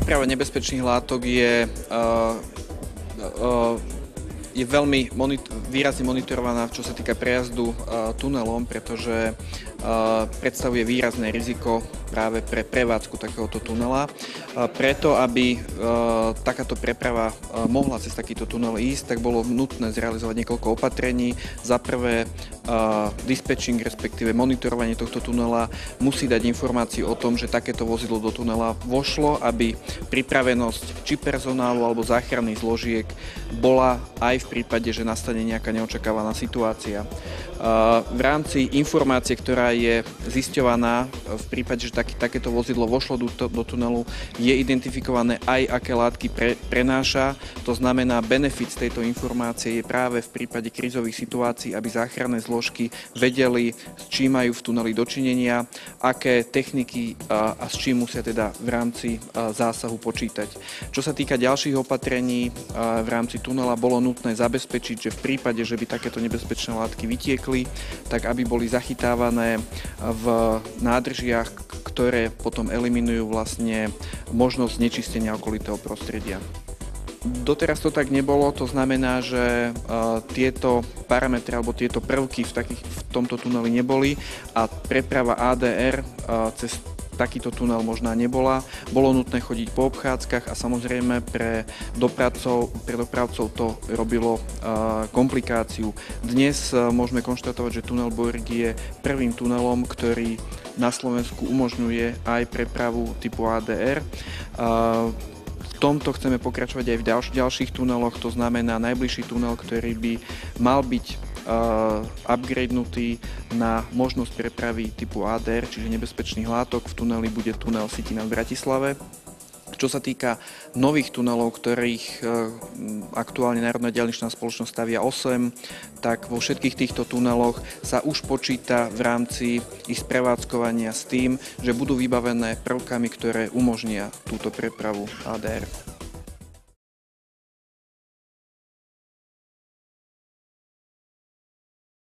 Preprava nebezpečných látok je veľmi výrazne monitorovaná, čo sa týka prejazdu tunelom, pretože predstavuje výrazné riziko práve pre prevádzku takéhoto tunela. Preto, aby takáto preprava mohla cez takýto tunel ísť, tak bolo nutné zrealizovať niekoľko opatrení. Za prvé, dispečing, respektíve monitorovanie tohto tunela musí dať informáciu o tom, že takéto vozidlo do tunela vošlo, aby pripravenosť či personálu alebo záchranných zložiek bola aj v prípade, že nastane nejaká neočakávaná situácia. V rámci informácie, ktorá je zisťovaná v prípade, že takéto vozidlo vošlo do tunelu, je identifikované aj aké látky prenáša. To znamená, benefit z tejto informácie je práve v prípade krízových situácií, aby záchranné zložky vedeli, s čím majú v tuneli dočinenia, aké techniky a s čím musia teda v rámci zásahu počítať. Čo sa týka ďalších opatrení v rámci tunela, bolo nutné zabezpečiť, že v prípade, že by takéto nebezpečné látky vytiekli, tak aby boli zachytávané v nádržiach, ktoré potom eliminujú vlastne možnosť znečistenia okolitého prostredia. Doteraz to tak nebolo, to znamená, že tieto parametre alebo tieto prvky v tomto tuneli neboli a preprava ADR cez takýto tunel možná nebola. Bolo nutné chodiť po obchádzkach a samozrejme pre dopravcov to robilo komplikáciu. Dnes môžeme konštatovať, že tunel Borík je prvým tunelom, ktorý na Slovensku umožňuje aj prepravu typu ADR. V tomto chceme pokračovať aj v ďalších tuneloch, to znamená najbližší tunel, ktorý by mal byť upgradenutý na možnosť prepravy typu ADR, čiže nebezpečných látok. V tuneli bude tunel Sitina v Bratislave. Čo sa týka nových tunelov, ktorých aktuálne Národná diaľničná spoločnosť stavia 8, tak vo všetkých týchto tuneloch sa už počíta v rámci ich sprevádzkovania s tým, že budú vybavené prvkami, ktoré umožnia túto prepravu ADR.